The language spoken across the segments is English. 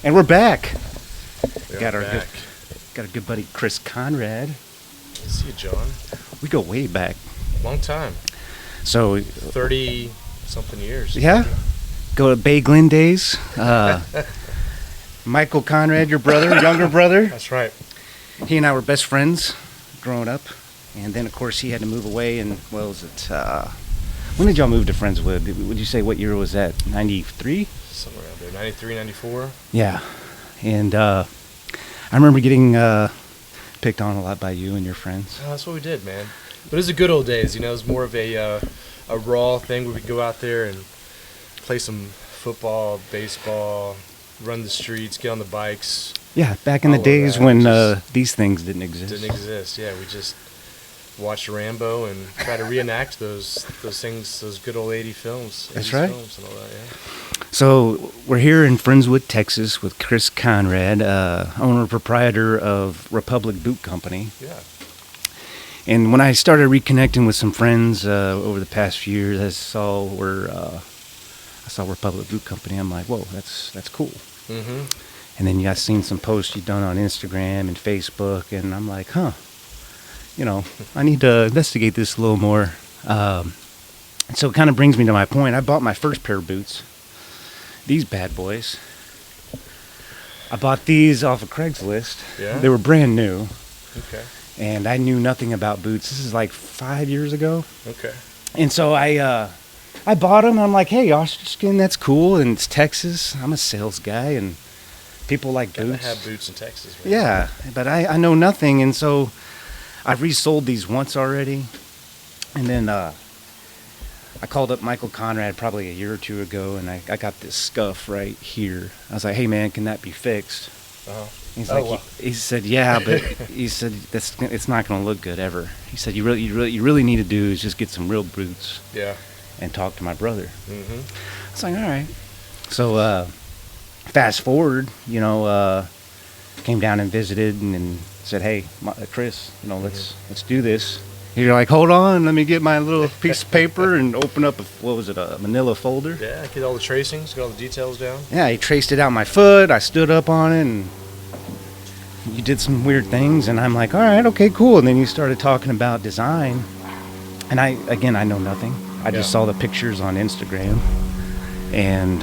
And we're back. We Got are our back. got our good buddy Chris Conrad. See you, John. We go way back. Long time. So 30-something years. yeah, go to Bay Glen days. Michael Conrad, your brother, younger brother. That's right. He and I were best friends growing up, and then of course he had to move away. And what was it? When did y'all move to Friendswood? Would you say what year was that? 93? Somewhere around there. 93, 94. Yeah, and I remember getting picked on a lot by you and your friends. Oh, that's what we did, man. But it was the good old days. You know, it was more of a raw thing where we'd go out there and play some football, baseball, run the streets, get on the bikes. Yeah, back in the All of days that. when Just these things didn't exist. Didn't exist. Yeah, we just watched Rambo and try to reenact those things, those good old 80 films. That's 80s right. Films and all that, yeah. So we're here in Friendswood, Texas, with Chris Conrad, owner proprietor of Republic Boot Company. Yeah. And when I started reconnecting with some friends over the past few years, I saw Republic Boot Company. I'm like, whoa, that's cool. Mm-hmm. And then I seen some posts you've done on Instagram and Facebook, and I'm like, huh, I need to investigate this a little more. So it kind of brings me to my point. I bought my first pair of boots. These bad boys. I bought these off of Craigslist. Yeah. They were brand new, Okay. and I knew nothing about boots. This is like 5 years ago. Okay. And so I bought them. I'm like, hey, ostrich skin, that's cool. And it's Texas. I'm a sales guy, and people like Gotta boots. have boots in Texas, man. Yeah, but I know nothing. And so I've resold these once already. And then I called up Michael Conrad probably a year or two ago, and I got this scuff right here. I was like, hey, man, can that be fixed? Uh-huh. He's Oh, like, wow. he said, yeah, but he said it's not going to look good ever. He said, you really need to do is just get some real boots Yeah. and talk to my brother. Mm-hmm. I was like, all right. So fast forward, came down and visited and said, hey, Chris, let's do this. You're like, hold on, let me get my little piece of paper and open up a manila folder. Yeah, get all the tracings, get all the details down. Yeah, he traced it out my foot. I stood up on it, and you did some weird things, and I'm like, all right, okay, cool. And then you started talking about design, and I know nothing. I just saw the pictures on Instagram, and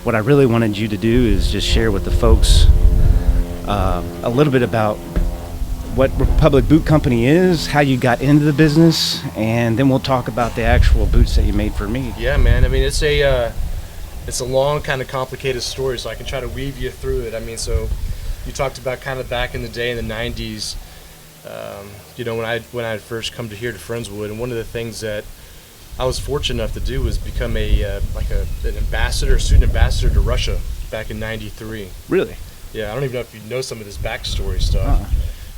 what I really wanted you to do is just share with the folks a little bit about what Republic Boot Company is, how you got into the business, and then we'll talk about the actual boots that you made for me. Yeah, man. I mean, it's a long, kind of complicated story, so I can try to weave you through it. I mean, so you talked about kind of back in the day in the 90s, when I first come to Friendswood, and one of the things that I was fortunate enough to do was become an ambassador, student ambassador to Russia back in '93. Really? Yeah, I don't even know if you know some of this backstory stuff. Uh-uh.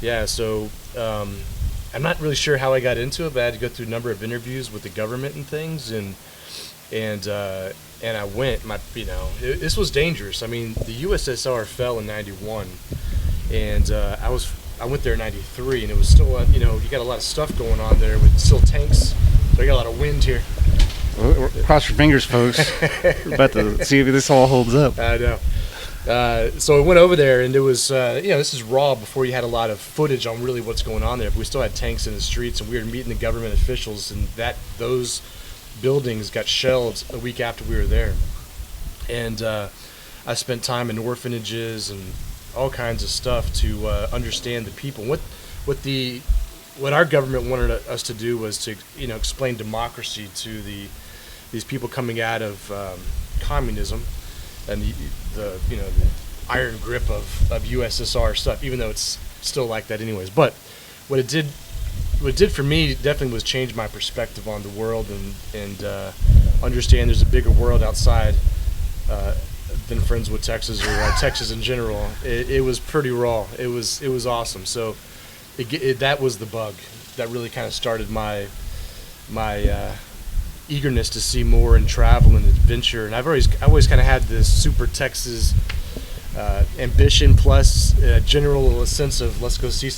Yeah, so I'm not really sure how I got into it, but I had to go through a number of interviews with the government and things, and I went. This was dangerous. I mean, the USSR fell in '91, and I went there in '93, and it was still you got a lot of stuff going on there with still tanks. So I got a lot of wind here. Cross your fingers, folks. We're about to see if this all holds up. I know. So I went over there, and it was, this is raw before you had a lot of footage on really what's going on there. But we still had tanks in the streets, and we were meeting the government officials, and those buildings got shelled a week after we were there. And I spent time in orphanages and all kinds of stuff to understand the people. What our government wanted us to do was to, explain democracy to these people coming out of communism and the iron grip of USSR stuff, even though it's still like that anyways. But what it did for me definitely was change my perspective on the world and understand there's a bigger world outside than Friendswood, Texas, or Texas in general. It was pretty raw. It was awesome. So that was the bug that really kind of started my eagerness to see more and travel and adventure. And I always kind of had this super Texas ambition plus general sense of let's go see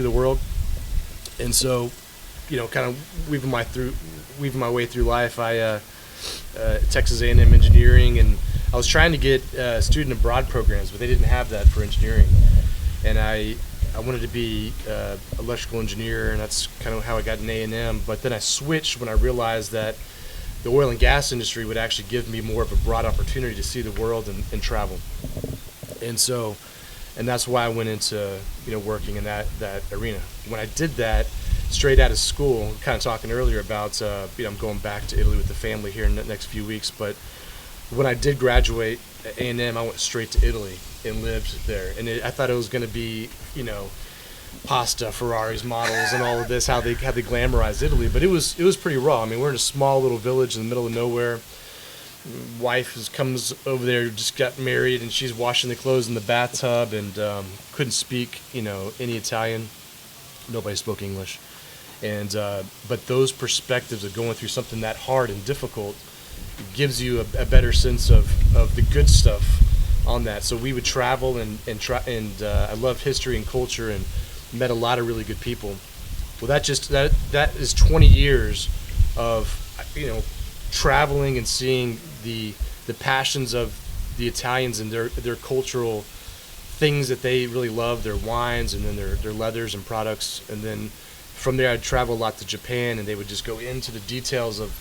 the world. And so, kind of weaving my way through life. I Texas A&M engineering, and I was trying to get student abroad programs, but they didn't have that for engineering. And I wanted to be electrical engineer, and that's kind of how I got an A&M. But then I switched when I realized that the oil and gas industry would actually give me more of a broad opportunity to see the world and travel. And that's why I went into working in that arena. When I did that, straight out of school, kind of talking earlier about I'm going back to Italy with the family here in the next few weeks. But when I did graduate at A&M, I went straight to Italy and lived there. And I thought it was going to be pasta, Ferraris, models, and all of this, how they glamorized Italy. But it was pretty raw. I mean, we're in a small little village in the middle of nowhere. Wife comes over there, just got married, and she's washing the clothes in the bathtub, and couldn't speak any Italian. Nobody spoke English. And but those perspectives of going through something that hard and difficult gives you a better sense of the good stuff on that. So we would travel and I loved history and culture and met a lot of really good people. Well, that is 20 years of traveling and seeing the passions of the Italians and their cultural things that they really love, their wines and then their leathers and products. And then from there I'd travel a lot to Japan, and they would just go into the details of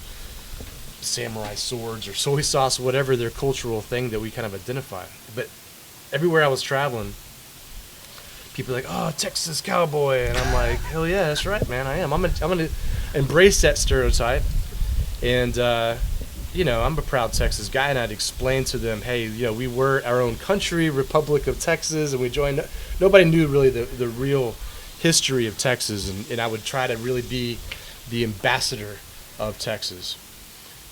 samurai swords or soy sauce, whatever their cultural thing that we kind of identify. But everywhere I was traveling, people are like, "Oh, Texas cowboy," and I'm like, "Hell yeah, that's right, man. I am. I'm gonna embrace that stereotype." And I'm a proud Texas guy, and I'd explain to them, "Hey, we were our own country, Republic of Texas, and we joined." Nobody knew really the real history of Texas, and I would try to really be the ambassador of Texas.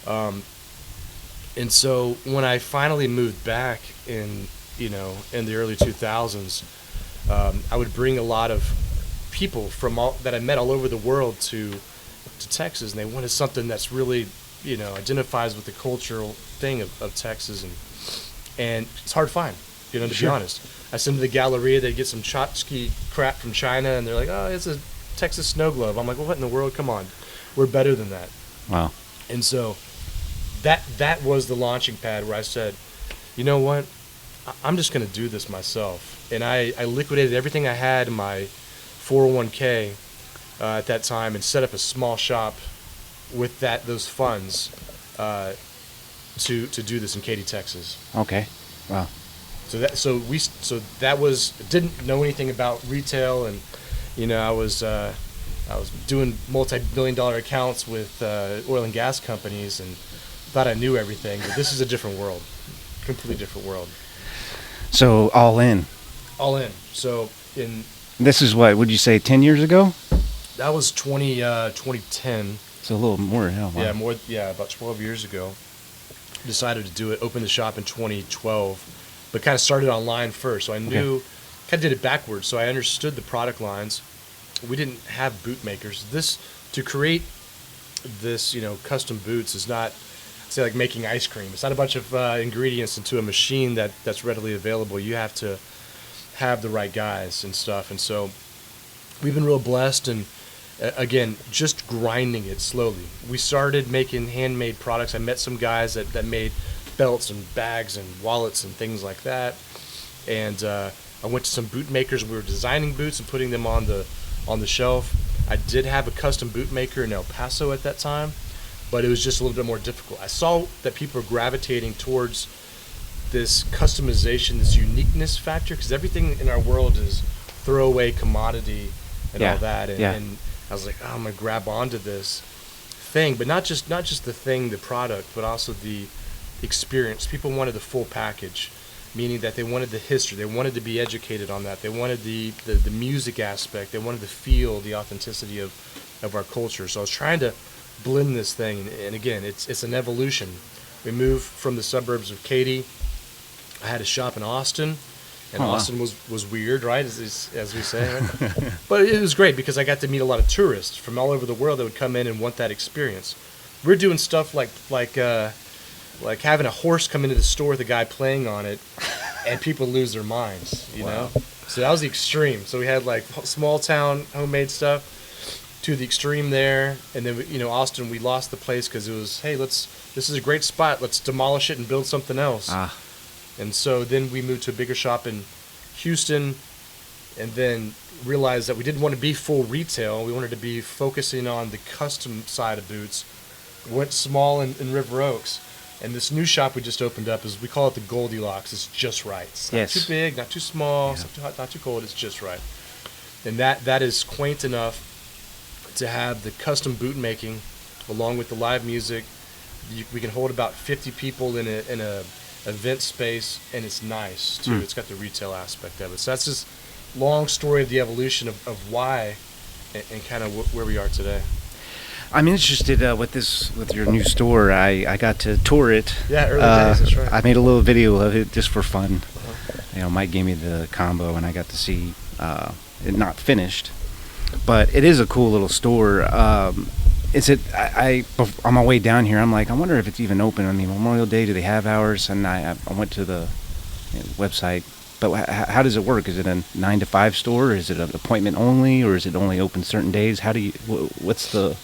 And so when I finally moved back in the early 2000s, I would bring a lot of people that I met all over the world to Texas, and they wanted something that's really, identifies with the cultural thing of Texas, and it's hard to find, to be honest. I send to the Galleria, they get some tchotchke crap from China, and they're like, "Oh, it's a Texas snow globe." I'm like, "Well, what in the world? Come on, we're better than that." Wow. And so that was the launching pad where I said, "You know what? I'm just going to do this myself." And I liquidated everything I had in my 401k at that time and set up a small shop with those funds to do this in Katy, Texas. Okay. Wow. Didn't know anything about retail, and I was doing multi-million-dollar accounts with oil and gas companies and thought I knew everything, but this is a different world, completely different world. So all in. So this is what would you say 10 years ago? That was 2010. It's a little more. Wow. Yeah, about 12 years ago. Decided to do it. Opened the shop in 2012, but kind of started online first. So I knew, kind of did it backwards. So I understood the product lines. We didn't have boot makers. To create this, custom boots is not, say, like making ice cream. It's not a bunch of ingredients into a machine that's readily available. You have to have the right guys and stuff. And so we've been real blessed, and again, just grinding it slowly. We started making handmade products. I met some guys that made belts and bags and wallets and things like that. And I went to some boot makers. We were designing boots and putting them on the shelf. I did have a custom boot maker in El Paso at that time, but it was just a little bit more difficult. I saw that people are gravitating towards this customization, this uniqueness factor, because everything in our world is throwaway commodity and all that. And I was like, "Oh, I'm gonna grab onto this thing," but not just the thing, the product, but also the experience. People wanted the full package, meaning that they wanted the history, they wanted to be educated on that, they wanted the music aspect, they wanted the feel, the authenticity of our culture. So I was trying to blend this thing, and again, it's an evolution. We moved from the suburbs of Katy. I had a shop in Austin, and Austin was weird, right, as we say, right? But it was great because I got to meet a lot of tourists from all over the world that would come in and want that experience. We're doing stuff like having a horse come into the store with a guy playing on it, and people lose their minds, you know? So that was the extreme. So we had like small town homemade stuff, to the extreme there, and then Austin, we lost the place because it was, hey, this is a great spot, let's demolish it and build something else. And so then we moved to a bigger shop in Houston, and then realized that we didn't want to be full retail. We wanted to be focusing on the custom side of boots. We went small in River Oaks, and this new shop we just opened up we call it the Goldilocks. It's just right. It's not too big, not too small, not too hot, not too cold. It's just right, and that is quaint enough to have the custom boot making, along with the live music. We can hold about 50 people in a event space, and it's nice too. It's got the retail aspect of it. So that's just long story of the evolution of why and kind of where we are today. I'm interested with your new store. I got to tour it. Yeah, early days, that's right. I made a little video of it just for fun. Mike gave me the combo, and I got to see it not finished. But it is a cool little store. Is it? On my way down here, I'm like, I wonder if it's even open. I mean, Memorial Day, do they have hours? And I went to the website. But how does it work? Is it a 9 to 5 store? Is it an appointment only, or is it only open certain days? What's the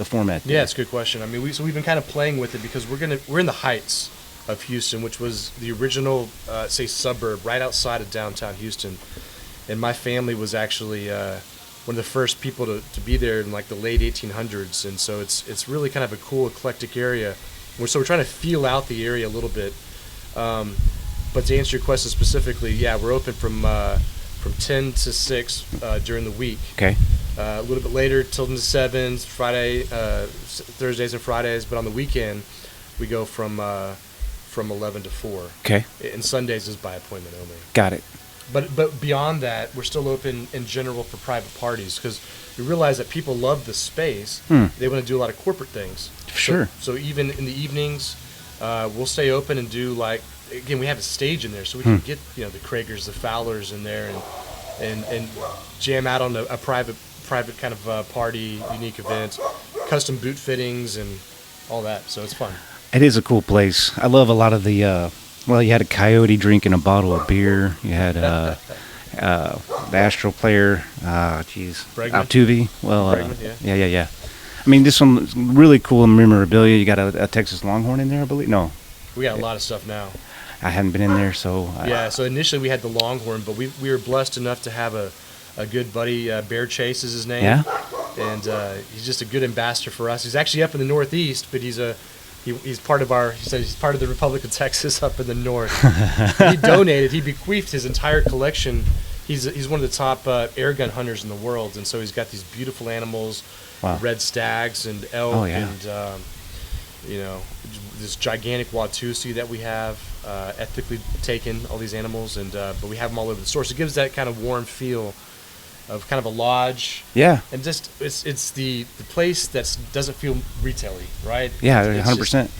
format there? Yeah, it's a good question. I mean, we've been kind of playing with it because we're in the Heights of Houston, which was the original suburb right outside of downtown Houston, and my family was actually one of the first people to be there in like the late 1800s, and so it's really kind of a cool eclectic area. So we're trying to feel out the area a little bit. But to answer your question specifically, yeah, we're open from 10 to 6 during the week. Okay. A little bit later till to 7, Thursdays and Fridays. But on the weekend, we go from 11 to 4. Okay. And Sundays is by appointment only. Got it. But beyond that, we're still open in general for private parties because we realize that people love the space. They want to do a lot of corporate things. Sure. So even in the evenings, we'll stay open and do like. Again, we have a stage in there, so we can get the Kragers, the Fowlers in there, and jam out on a private kind of party, unique event, custom boot fittings, and all that. So it's fun. It is a cool place. I love a lot of the. You had a coyote drinking a bottle of beer. You had the Astro player. Altuve. Well, Bregman, yeah. I mean, just some really cool memorabilia. You got a Texas Longhorn in there, I believe. No. We got a lot of stuff now. I hadn't been in there, so... So initially we had the Longhorn, but we were blessed enough to have a good buddy, Bear Chase is his name. Yeah? And he's just a good ambassador for us. He's actually up in the Northeast, but he's part of he's part of the Republic of Texas up in the North. He bequeathed his entire collection. He's one of the top air gun hunters in the world, and so he's got these beautiful animals, red stags and elk, and this gigantic Watusi that we have, ethically taken, all these animals, and but we have them all over the store. So it gives that kind of warm feel of kind of a lodge. Yeah. And just it's the place that doesn't feel retail-y, right? Yeah, 100%.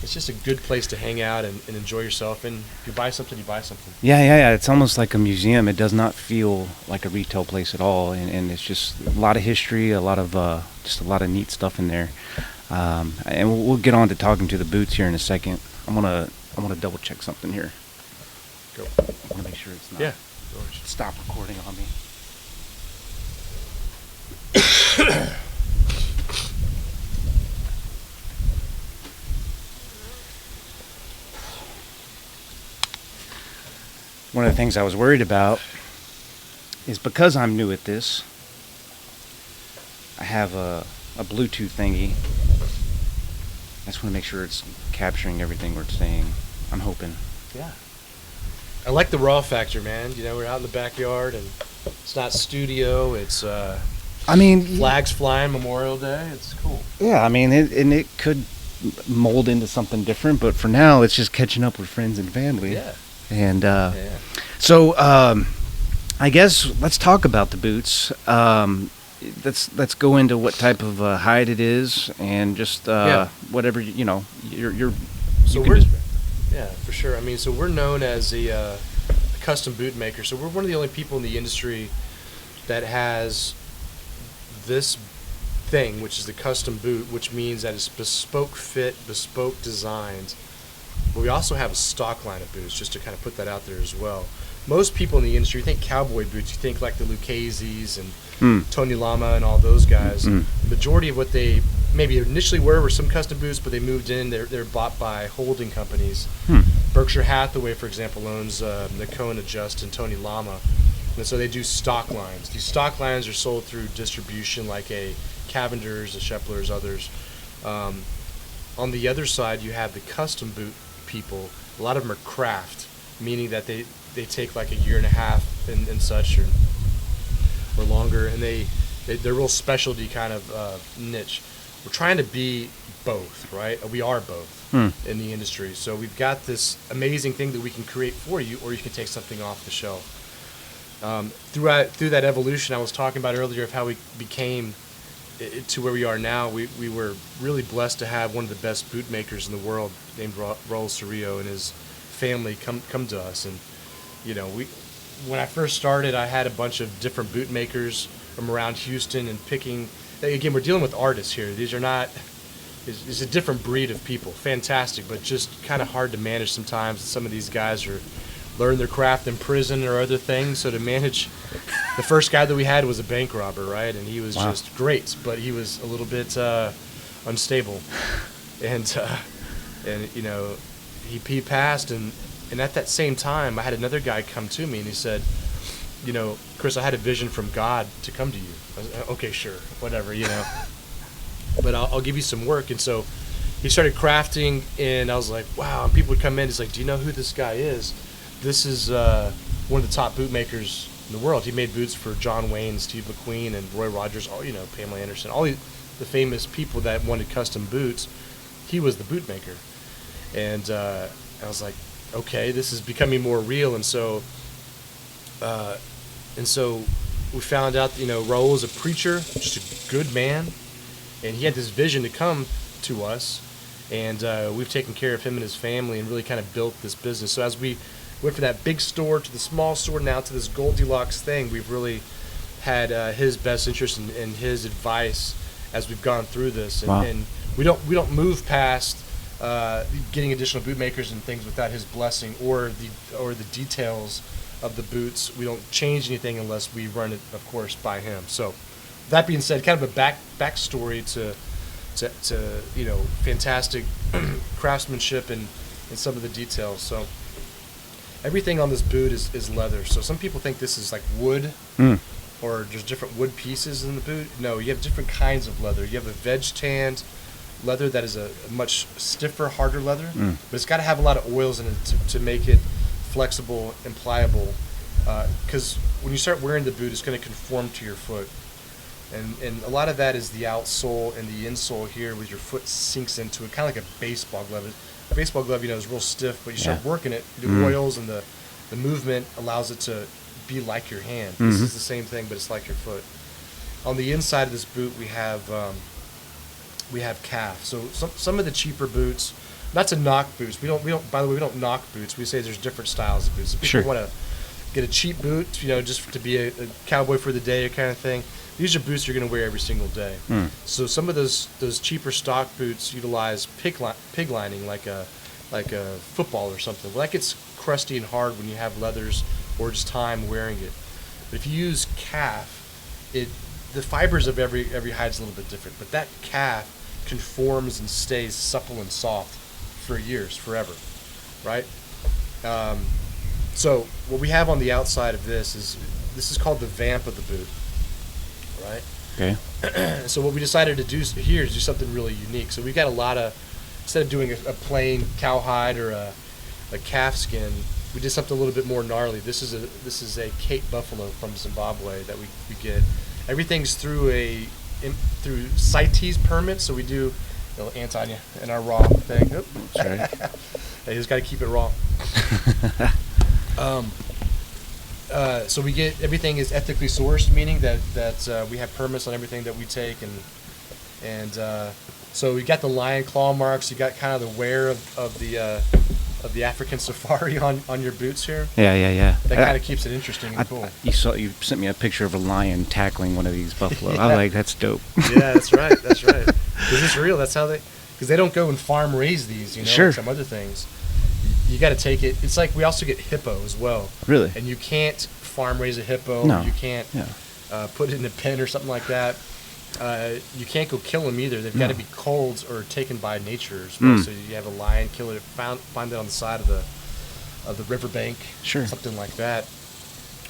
It's just a good place to hang out and enjoy yourself. And if you buy something, you buy something. Yeah. It's almost like a museum. It does not feel like a retail place at all. And it's just a lot of history, a lot of neat stuff in there. And we'll get on to talking to the boots here in a second. I want to double check something here. Go. I want to make sure it's not. Yeah. Stop recording on me. One of the things I was worried about is because I'm new at this, I have a Bluetooth thingy. I just want to make sure it's capturing everything we're saying. I'm hoping. Yeah. I like the raw factor, man. We're out in the backyard, and it's not studio. It's flags flying Memorial Day. It's cool. Yeah, it could mold into something different, but for now, it's just catching up with friends and family. Yeah. And so I guess let's talk about the boots. Let's go into what type of hide it is, and just whatever you're. So for sure. So we're known as a custom boot maker. So we're one of the only people in the industry that has this thing, which is the custom boot, which means that it's bespoke fit, bespoke designs But we also have a stock line of boots, just to kind of put that out there as well. Most people in the industry, you think cowboy boots, you think like the Lucchese's and Tony Lama and all those guys. The majority of what they maybe initially were some custom boots, but they moved in. They're bought by holding companies. Berkshire Hathaway, for example, owns Nakona Just and Tony Lama. And so they do stock lines. These stock lines are sold through distribution like a Cavender's, a Schepler's, others. On the other side, you have the custom boot people. A lot of them are craft, meaning that they take like a year and a half and such or longer, and they're real specialty kind of niche. We're trying to be both, right? We are both in the industry. So we've got this amazing thing that we can create for you, or you can take something off the shelf. Through that evolution I was talking about earlier of how we became to where we are now, we were really blessed to have one of the best boot makers in the world named Raul Cerrillo and his family come to us. And when I first started, I had a bunch of different boot makers from around Houston, and picking, again, we're dealing with artists here. These are not, it's a different breed of people. Fantastic, but just kind of hard to manage sometimes. Some of these guys learn their craft in prison or other things. So to manage, the first guy that we had was a bank robber, right? And he was just great, but he was a little bit unstable. And he passed, and at that same time, I had another guy come to me, and he said, Chris, I had a vision from God to come to you. I was like, okay, sure, whatever, but I'll give you some work. And so he started crafting, and I was like, wow. And people would come in, he's like, do you know who this guy is? This is one of the top boot makers in the world. He made boots for John Wayne, Steve McQueen, and Roy Rogers, Pamela Anderson, all the famous people that wanted custom boots. He was the boot maker. And I was like, okay, this is becoming more real. And so we found out, Raul was a preacher, just a good man, and he had this vision to come to us, and we've taken care of him and his family and really kind of built this business. So as we went from that big store to the small store, now to this Goldilocks thing, we've really had his best interest and his advice as we've gone through this. And, and we don't move past getting additional boot makers and things without his blessing or the details of the boots. We don't change anything unless we run it, of course, by him. So that being said, kind of a backstory to fantastic craftsmanship and some of the details. So everything on this boot is leather. So some people think this is like wood, or there's different wood pieces in the boot. No, you have different kinds of leather. You have a veg tanned leather that is a much stiffer, harder leather, but it's got to have a lot of oils in it to make it flexible and pliable. Because when you start wearing the boot, it's going to conform to your foot. And a lot of that is the outsole and the insole here, with your foot sinks into it, kind of like a baseball glove. A baseball glove, is real stiff, but you start working it, the oils and the movement allows it to be like your hand. This is the same thing, but it's like your foot. On the inside of this boot, we have calf. So some of the cheaper boots, not to knock boots. We don't. By the way, we don't knock boots. We say there's different styles of boots. If people want to get a cheap boot, just to be a cowboy for the day kind of thing, these are boots you're going to wear every single day. So some of those cheaper stock boots utilize pig lining, like a football or something. Well, that gets crusty and hard when you have leathers or just time wearing it. But if you use calf, the fibers of every hide is a little bit different. But that calf conforms and stays supple and soft for years, forever, right? So what we have on the outside of this is called the vamp of the boot, right? Okay. So what we decided to do here is do something really unique. So we got a lot of, instead of doing a plain cowhide or a calf skin, we did something a little bit more gnarly. This is a Cape buffalo from Zimbabwe that we get. Everything's through CITES permit, so we do a little ants on you in our raw thing. That's right. You just got to keep it raw. So we get, everything is ethically sourced, meaning that we have permits on everything that we take, and so we got the lion claw marks. You got kind of the wear of the African safari on your boots here. Yeah. That kind of keeps it interesting and cool. You sent me a picture of a lion tackling one of these buffalo. I was like, that's dope. Yeah, that's right. Because it's real. That's how because they don't go and farm raise these, Sure. like some other things. you got to take it. It's like we also get hippo as well. Really? And you can't farm raise a hippo. No. You can't put it in a pen or something like that. You can't go kill them either. They've got to be culled or taken by nature as well. So you have a lion, kill it, find it on the side of the riverbank. Sure. Something like that.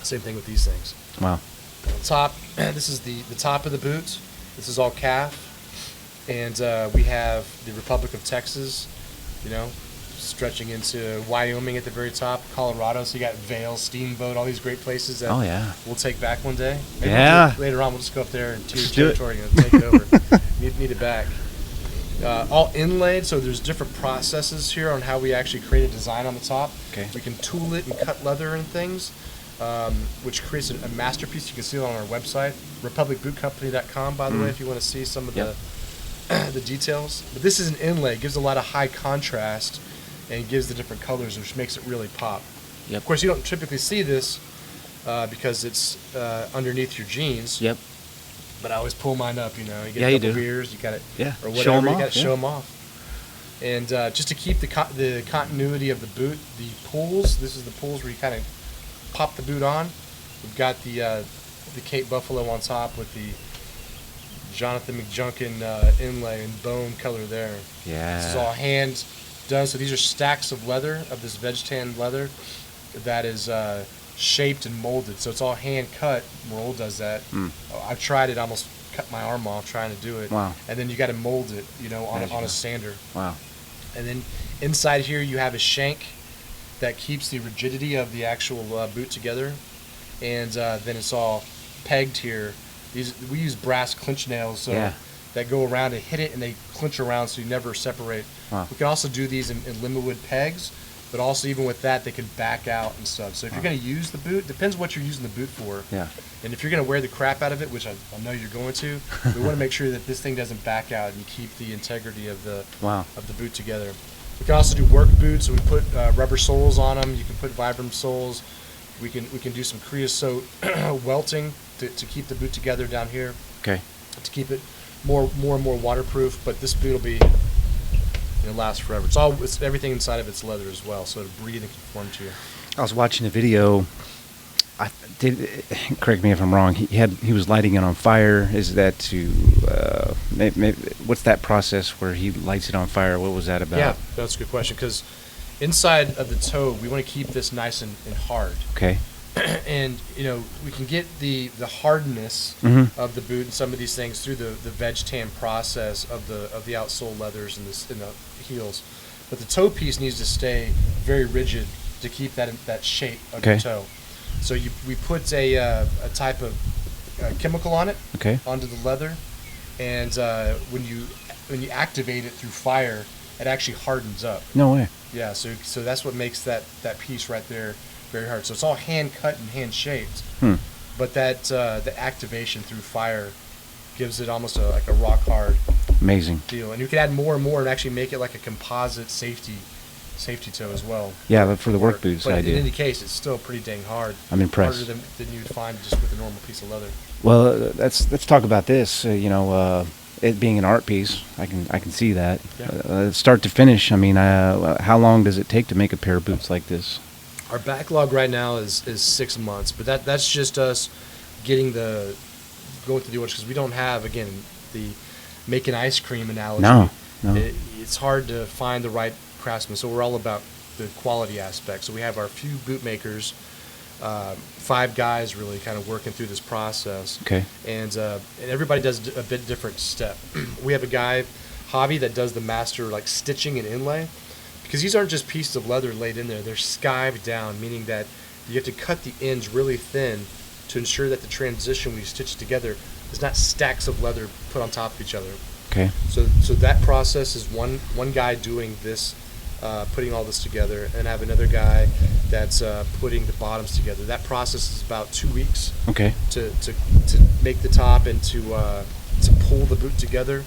Same thing with these things. Wow. On top, this is the top of the boot. This is all calf. And we have the Republic of Texas, stretching into Wyoming at the very top, Colorado. So you got Vail, Steamboat, all these great places that we'll take back one day. Maybe later on, we'll just go up there and to your territory and take it over. need it back. All inlaid, so there's different processes here on how we actually create a design on the top. Okay. We can tool it and cut leather and things, which creates a masterpiece. You can see it on our website, republicbootcompany.com, by the way, if you want to see some of the details. But this is an inlay. It gives a lot of high contrast and gives the different colors, which makes it really pop. Yep. Of course, you don't typically see this because it's underneath your jeans. Yep. But I always pull mine up, you get you a couple do. beers, you got it, or Show 'em whatever, you off, got to show them off. And just to keep the continuity of the boot, the pulls, this is the pulls where you kind of pop the boot on. We've got the Cape Buffalo on top with the Jonathan McJunkin inlay and bone color there. Yeah. This is all hand done. So these are stacks of leather, of this veg tan leather that is shaped and molded. So it's all hand cut. Merle does that. I've tried it, almost cut my arm off trying to do it. Wow. And then you got to mold it, on a sander. Wow. And then inside here you have a shank that keeps the rigidity of the actual boot together. And then it's all pegged here. We use brass clinch nails that go around and hit it, and they clinch around so you never separate. Wow. We can also do these in limit pegs, but also even with that, they can back out and stuff. So if you're going to use the boot, depends what you're using the boot for. Yeah. And if you're going to wear the crap out of it, which I know you're going to, we want to make sure that this thing doesn't back out and keep the integrity of the boot together. We can also do work boots, so we put rubber soles on them. You can put Vibram soles. We can do some creosote welting to keep the boot together down here. Okay. To keep it more and more waterproof, but this boot will be last forever. It's everything inside of it's leather as well, so it'll breathe and conform to you. I was watching a video. Correct me if I'm wrong. He was lighting it on fire. Is that to maybe what's that process where he lights it on fire? What was that about? Yeah, that's a good question, because inside of the toe we want to keep this nice and hard. Okay. And we can get the hardness of the boot and some of these things through the veg tan process of the outsole leathers and the heels, but the toe piece needs to stay very rigid to keep that shape of your toe. So we put a type of chemical on it, onto the leather, and when you activate it through fire, it actually hardens up. No way. Yeah. So that's what makes that piece right there very hard. So it's all hand cut and hand shaped, but that the activation through fire gives it almost like a rock hard amazing feel. And you can add more and more and actually make it like a composite safety toe as well. Yeah, but for the work boots, but I do. In any case, it's still pretty dang hard. I'm impressed. Harder than you'd find just with a normal piece of leather. Well, let's talk about this. It being an art piece, I can see that. Yeah. Start to finish. I mean, how long does it take to make a pair of boots like this? Our backlog right now is 6 months, but that's just us going through the orders, because we don't have, again, the making ice cream analogy. No. It's hard to find the right craftsman, so we're all about the quality aspect. So we have our few boot makers, 5 guys really kind of working through this process. Okay. And everybody does a bit different step. We have a guy, Hobby, that does the master stitching and inlay. Because these aren't just pieces of leather laid in there, they're skived down, meaning that you have to cut the ends really thin to ensure that the transition when you stitch together is not stacks of leather put on top of each other. Okay. So that process is one guy doing this, putting all this together, and I have another guy that's putting the bottoms together. That process is about 2 weeks. Okay. To make the top and to pull the boot together.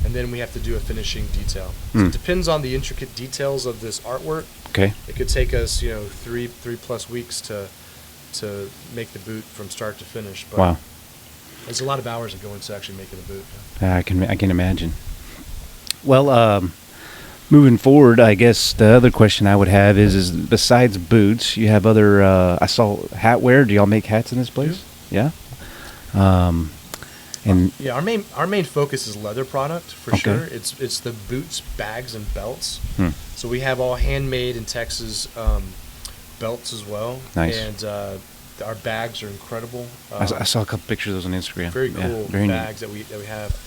And then we have to do a finishing detail. So it depends on the intricate details of this artwork. Okay. It could take us, 3+ weeks to make the boot from start to finish. But wow. There's a lot of hours that go into actually making the boot. I can imagine. Well, Moving forward, I guess the other question I would have is besides boots, you have other. I saw hat wear. Do y'all make hats in this place? Yeah. And Yeah, our main focus is leather product for Okay. sure. It's the boots, bags, and belts. Hmm. So we have all handmade in Texas belts as well. Nice. And our bags are incredible. I saw a couple pictures of those on Instagram. Very Yeah, cool very neat. bags that we have.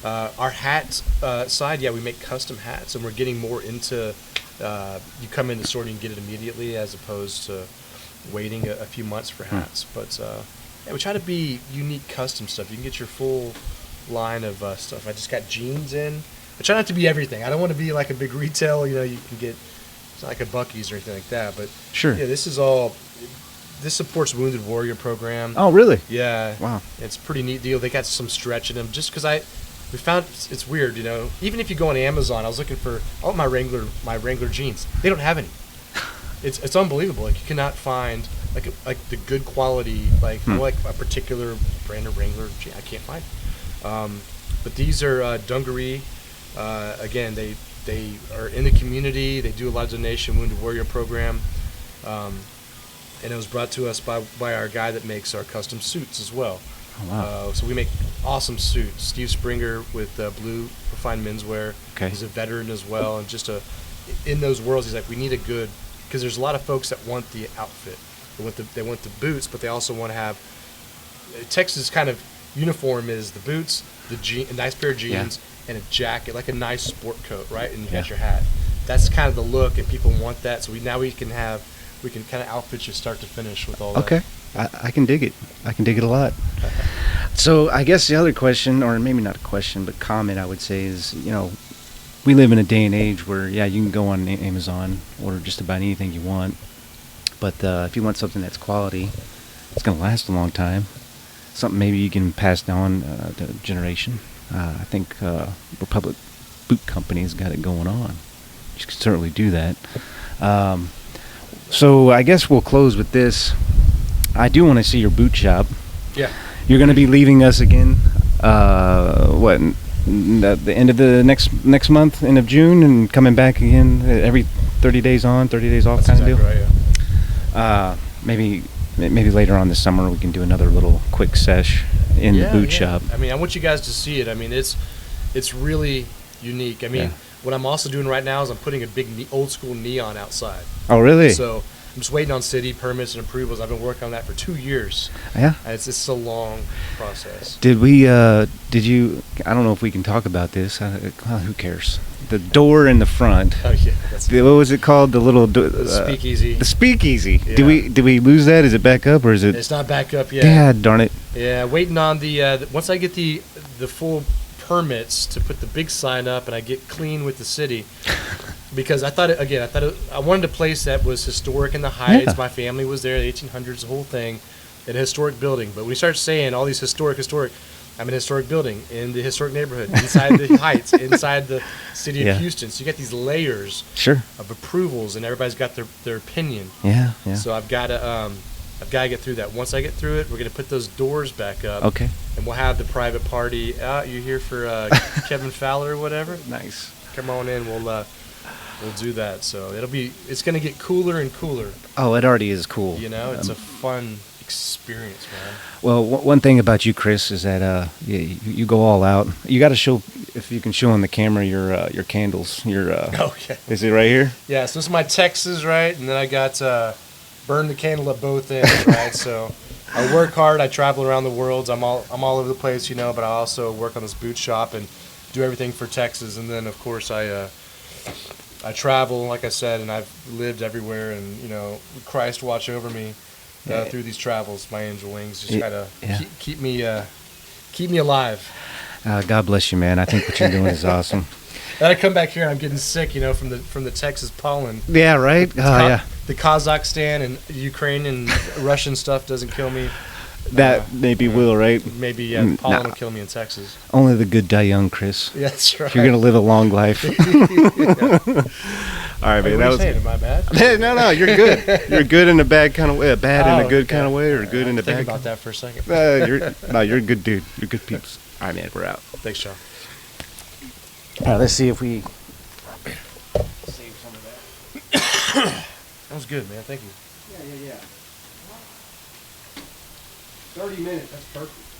Our hat side, yeah, we make custom hats, and we're getting more into. You come in the store and you can get it immediately, as opposed to waiting a few months for hats. But yeah, we try to be unique, custom stuff. You can get your full line of stuff. I just got jeans in. I try not to be everything. I don't want to be like a big retail. You can get it's not like a Buc-ee's or anything like that. But Sure. yeah, this is all. This supports Wounded Warrior program. Oh, really? Yeah. Wow. It's a pretty neat deal. They got some stretch in them. Just because we found it's weird, Even if you go on Amazon, I was looking for my Wrangler jeans. They don't have any. It's unbelievable. Like you cannot find like the good quality like a particular brand of Wrangler jean. I can't find. But these are dungaree. Again, they are in the community. They do a lot of donation Wounded Warrior program. And it was brought to us by our guy that makes our custom suits as well. Oh, wow. So we make awesome suits. Steve Springer with Blue Refined Menswear. Okay. He's a veteran as well, and just in those worlds, he's like, we need a good, because there's a lot of folks that want the outfit. They want the boots, but they also want to have Texas kind of uniform is the boots, a nice pair of jeans, and a jacket, like a nice sport coat, right? And you got your hat. That's kind of the look, and people want that. So we can kind of outfit you start to finish with all that. Okay. I can dig it. I can dig it a lot. So I guess the other question, or maybe not a question, but comment I would say is, we live in a day and age where, you can go on Amazon, order just about anything you want. But if you want something that's quality, it's going to last a long time. Something maybe you can pass down to generation. I think Republic Boot Company's got it going on. You can certainly do that. So I guess we'll close with this. I do want to see your boot shop. Yeah. You're going to be leaving us again. The end of the next month, end of June, and coming back again every 30 days on, 30 days off. That's kind of exactly deal. Right, yeah. Maybe later on this summer we can do another little quick sesh in the boot shop. I mean, I want you guys to see it. I mean, it's really unique. I mean, what I'm also doing right now is I'm putting a big old school neon outside. Oh, really? So I'm just waiting on city permits and approvals. I've been working on that for 2 years. Yeah. It's a long process. Did you? I don't know if we can talk about this. Who cares? The door in the front. Oh yeah. What was it called? The little speakeasy. The speakeasy. Yeah. Did we lose that? Is it back up or is it? It's not back up yet. Dad darn it. Yeah, waiting on the once I get the full permits to put the big sign up and I get clean with the city. Because I wanted a place that was historic in the Heights. Yeah. My family was there, the 1800s, the whole thing, in a historic building. But when you start saying all these historic, I'm in a historic building, in the historic neighborhood, inside the Heights, inside the city of Houston. So you got these layers of approvals, and everybody's got their opinion. Yeah. So I've got to get through that. Once I get through it, we're going to put those doors back up. Okay. And we'll have the private party. You here for Kevin Fowler or whatever? Nice. Come on in. We'll do that. So it's going to get cooler and cooler. Oh, it already is cool. It's a fun experience, man. Well, one thing about you, Chris, is that you go all out. You got to show, if you can show on the camera, your candles. Oh yeah. Is it right here? Yeah. So this is my Texas, right? And then I got burn the candle at both ends, right? So I work hard. I travel around the world. I'm all over the place, but I also work on this boot shop and do everything for Texas. And then of course I travel, like I said, and I've lived everywhere, and Christ watch over me through these travels. My angel wings just gotta keep me alive. God bless you, man. I think what you're doing is awesome. And I come back here and I'm getting sick, from the Texas pollen. Yeah, right. The Kazakhstan and Ukraine and Russian stuff doesn't kill me. That maybe will, right? Maybe pollen will kill me in Texas. Only the good die young, Chris. Yeah, that's right. You're gonna live a long life. All right, man. That was. Am I bad? No, you're good. You're good in a bad kind of way, bad in a good kind of way, or good in a bad. Think about that for a second. You're a good dude. You're good peeps. All right, man. We're out. Thanks, Sean. All right, let's see if we That was good, man. Thank you. Yeah. 30 minutes, that's perfect.